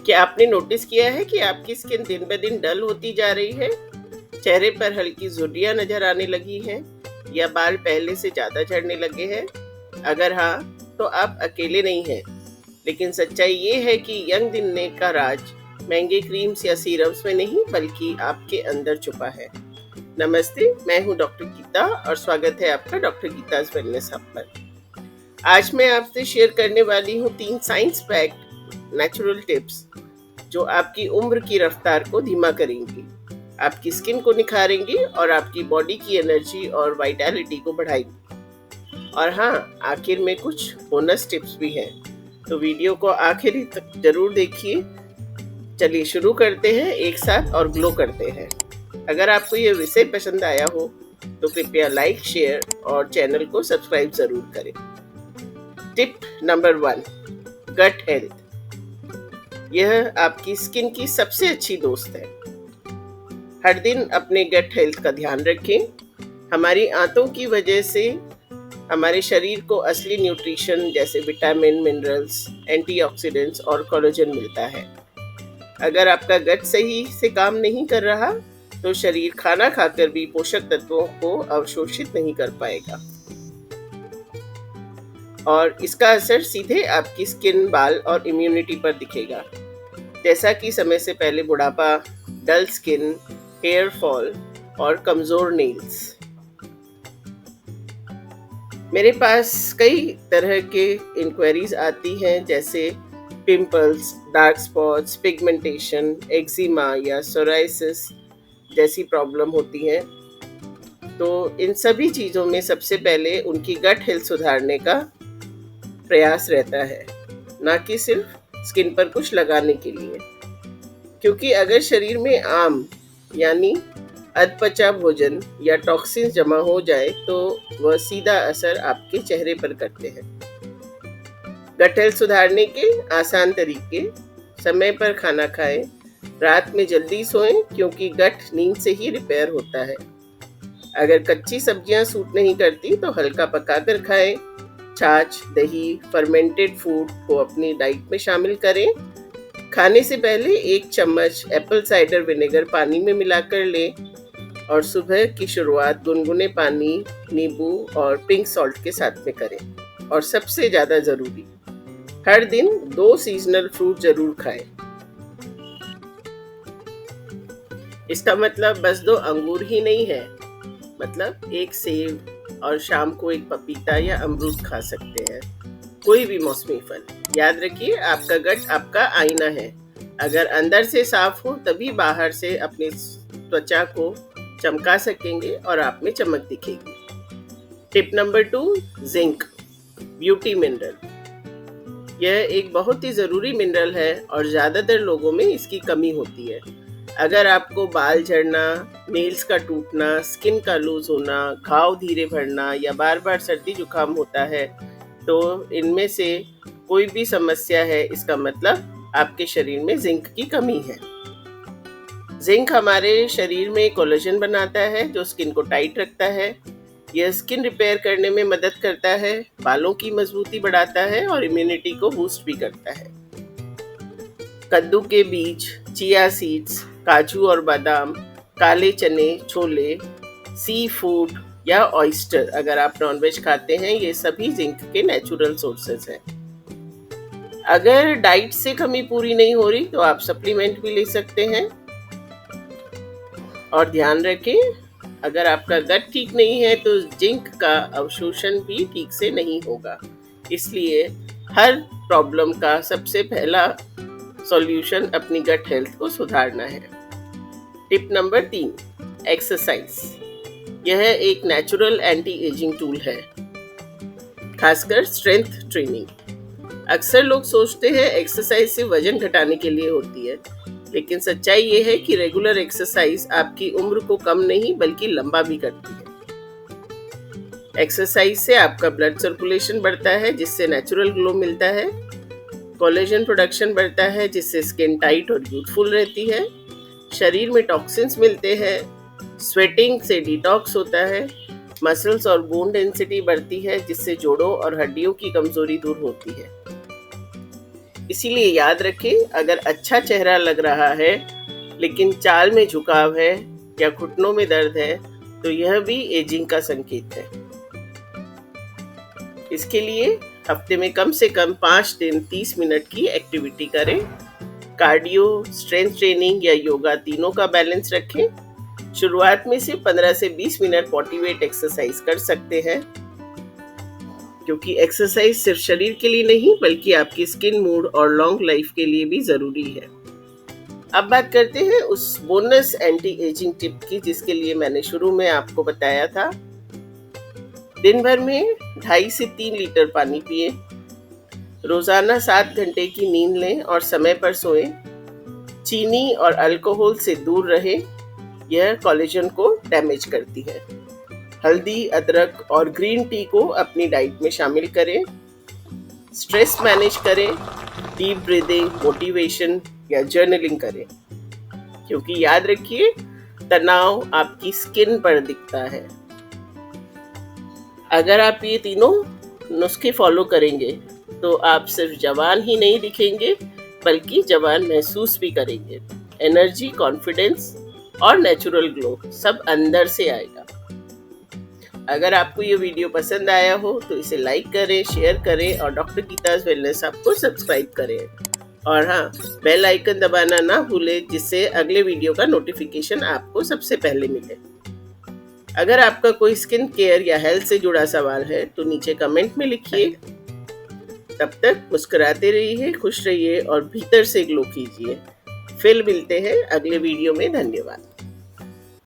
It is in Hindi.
क्या आपने नोटिस किया है कि आपकी स्किन दिन ब दिन डल होती जा रही है? चेहरे पर हल्की झुर्रियां नजर आने लगी हैं या बाल पहले से ज्यादा झड़ने लगे हैं? अगर हाँ, तो आप अकेले नहीं हैं। लेकिन सच्चाई ये है कि यंग दिखने का राज महंगे क्रीम्स या सीरम्स में नहीं बल्कि आपके अंदर छुपा है। नमस्ते, मैं हूँ डॉक्टर गीता और स्वागत है आपका डॉक्टर गीता's वेलनेस हब पर। आज मैं आपसे शेयर करने वाली हूँ 3 साइंस पैक्ड नेचुरल टिप्स जो आपकी उम्र की रफ्तार को धीमा करेंगी, आपकी स्किन को निखारेंगी और आपकी बॉडी की एनर्जी और वाइटैलिटी को बढ़ाएंगी। और हाँ, आखिर में कुछ बोनस टिप्स भी हैं, तो वीडियो को आखिरी तक जरूर देखिए। चलिए शुरू करते हैं एक साथ और ग्लो करते हैं। अगर आपको ये विषय पसंद आया हो तो कृपया लाइक, शेयर और चैनल को सब्सक्राइब जरूर करें। Tip number 1, gut health. यह आपकी स्किन की सबसे अच्छी दोस्त है। हर दिन अपने गट हेल्थ का ध्यान रखें। हमारी आंतों की वजह से हमारे शरीर को असली न्यूट्रिशन जैसे विटामिन, मिनरल्स, एंटीऑक्सीडेंट्स और कोलेजन मिलता है। अगर आपका गट सही से काम नहीं कर रहा तो शरीर खाना खाकर भी पोषक तत्वों को अवशोषित नहीं कर पाएगा और इसका असर सीधे आपकी स्किन, बाल और इम्यूनिटी पर दिखेगा, जैसा कि समय से पहले बुढ़ापा, डल स्किन, हेयर फॉल और कमजोर नेल्स। मेरे पास कई तरह के इंक्वायरीज आती हैं, जैसे pimples, dark spots, pigmentation, eczema या सोराइसिस जैसी प्रॉब्लम होती हैं। तो इन सभी चीज़ों में सबसे पहले उनकी गट हेल्थ सुधारने का प्रयास रहता है, ना कि सिर्फ स्किन पर कुछ लगाने के लिए। क्योंकि अगर शरीर में आम यानी अधपचा भोजन या टॉक्सिन्स जमा हो जाए तो वह सीधा असर आपके चेहरे पर करते हैं। गट हेल्थ सुधारने के आसान तरीके: समय पर खाना खाएं, रात में जल्दी सोएं क्योंकि गट नींद से ही रिपेयर होता है। अगर कच्ची सब्जियां सूट नहीं करती तो हल्का पकाकर खाएं। छाछ, दही, फर्मेंटेड फूड को अपनी डाइट में शामिल करें। खाने से पहले 1 चम्मच एप्पल साइडर विनेगर पानी में मिलाकर लें और सुबह की शुरुआत गुनगुने पानी, नींबू और पिंक सॉल्ट के साथ में करें। और सबसे ज़्यादा ज़रूरी, हर दिन 2 सीजनल फ्रूट जरूर खाएं। इसका मतलब बस 2 अंगूर ही नहीं है, मतलब 1 सेब और शाम को 1 पपीता या अमरूद खा सकते हैं, कोई भी मौसमी फल। याद रखिए, आपका गट आपका आईना है। अगर अंदर से साफ हो तभी बाहर से अपनी त्वचा को चमका सकेंगे और आप में चमक दिखेगी। Tip number 2, zinc, beauty mineral. यह एक बहुत ही ज़रूरी मिनरल है और ज़्यादातर लोगों में इसकी कमी होती है। अगर आपको बाल झड़ना, नेल्स का टूटना, स्किन का लूज होना, घाव धीरे भरना या बार बार सर्दी जुकाम होता है तो इनमें से कोई भी समस्या है, इसका मतलब आपके शरीर में जिंक की कमी है। जिंक हमारे शरीर में कोलेजन बनाता है जो स्किन को टाइट रखता है। यह स्किन रिपेयर करने में मदद करता है, बालों की मजबूती बढ़ाता है और इम्यूनिटी को बूस्ट भी करता है। कद्दू के बीज, चिया सीड्स, काजू और बादाम, काले चने, छोले, सी फूड या ऑयस्टर, अगर आप नॉनवेज खाते हैं, ये सभी जिंक के नेचुरल सोर्सेज हैं। अगर डाइट से कमी पूरी नहीं हो रही तो आप सप्लीमेंट भी ले सकते हैं। और ध्यान रखें, अगर आपका गट ठीक नहीं है तो जिंक का अवशोषण भी ठीक से नहीं होगा। इसलिए हर प्रॉब्लम का सबसे पहला सॉल्यूशन अपनी गट हेल्थ को सुधारना है। Tip number 3, exercise. यह एक नेचुरल एंटी एजिंग टूल है, खासकर स्ट्रेंथ ट्रेनिंग। अक्सर लोग सोचते हैं एक्सरसाइज सिर्फ वजन घटाने के लिए होती है, लेकिन सच्चाई ये है कि रेगुलर एक्सरसाइज आपकी उम्र को कम नहीं बल्कि लंबा भी करती है। एक्सरसाइज से आपका ब्लड सर्कुलेशन बढ़ता है जिससे नेचुरल ग्लो मिलता है। कोलेजन प्रोडक्शन बढ़ता है जिससे स्किन टाइट और यूथफुल रहती है। शरीर में टॉक्सिन्स मिलते हैं। स्वेटिंग से डिटॉक्स होता है। मसल्स और बोन डेंसिटी बढ़ती है जिससे जोड़ों और हड्डियों की कमजोरी दूर होती है। इसीलिए याद रखें, अगर अच्छा चेहरा लग रहा है लेकिन चाल में झुकाव है या घुटनों में दर्द है तो यह भी एजिंग का संकेत है। इसके लिए हफ्ते में कम से कम 5 दिन 30 मिनट की एक्टिविटी करें। कार्डियो, स्ट्रेंथ ट्रेनिंग या योगा तीनों का बैलेंस रखें। शुरुआत में से 15 से 20 मिनट बॉडी वेट एक्सरसाइज कर सकते हैं, क्योंकि एक्सरसाइज सिर्फ शरीर के लिए नहीं बल्कि आपकी स्किन, मूड और लॉन्ग लाइफ के लिए भी जरूरी है। अब बात करते हैं उस बोनस एंटी एजिंग टिप की जिसके लिए मैंने शुरू में आपको बताया था। दिन भर में 2.5 से 3 लीटर पानी पिए, रोजाना 7 घंटे की नींद लें और समय पर सोएं। चीनी और अल्कोहल से दूर रहें, यह कोलेजन को डैमेज करती है। हल्दी, अदरक और ग्रीन टी को अपनी डाइट में शामिल करें। स्ट्रेस मैनेज करें, डीप ब्रीदिंग, मोटिवेशन या जर्नलिंग करें, क्योंकि याद रखिए तनाव आपकी स्किन पर दिखता है। अगर आप ये तीनों नुस्खे फॉलो करेंगे तो आप सिर्फ जवान ही नहीं दिखेंगे बल्कि जवान महसूस भी करेंगे। एनर्जी, कॉन्फिडेंस और नेचुरल ग्लो सब अंदर से आएगा। अगर आपको ये वीडियो पसंद आया हो तो इसे लाइक करें, शेयर करें और डॉक्टर गीता's वेलनेस आपको सब्सक्राइब करें। और हाँ, बेल आइकन दबाना ना भूलें जिससे अगले वीडियो का नोटिफिकेशन आपको सबसे पहले मिले। अगर आपका कोई स्किन केयर या हेल्थ से जुड़ा सवाल है तो नीचे कमेंट में लिखिए। तब तक मुस्कुराते रहिए, खुश रहिए और भीतर से ग्लो कीजिए। फिर मिलते हैं अगले वीडियो में। धन्यवाद।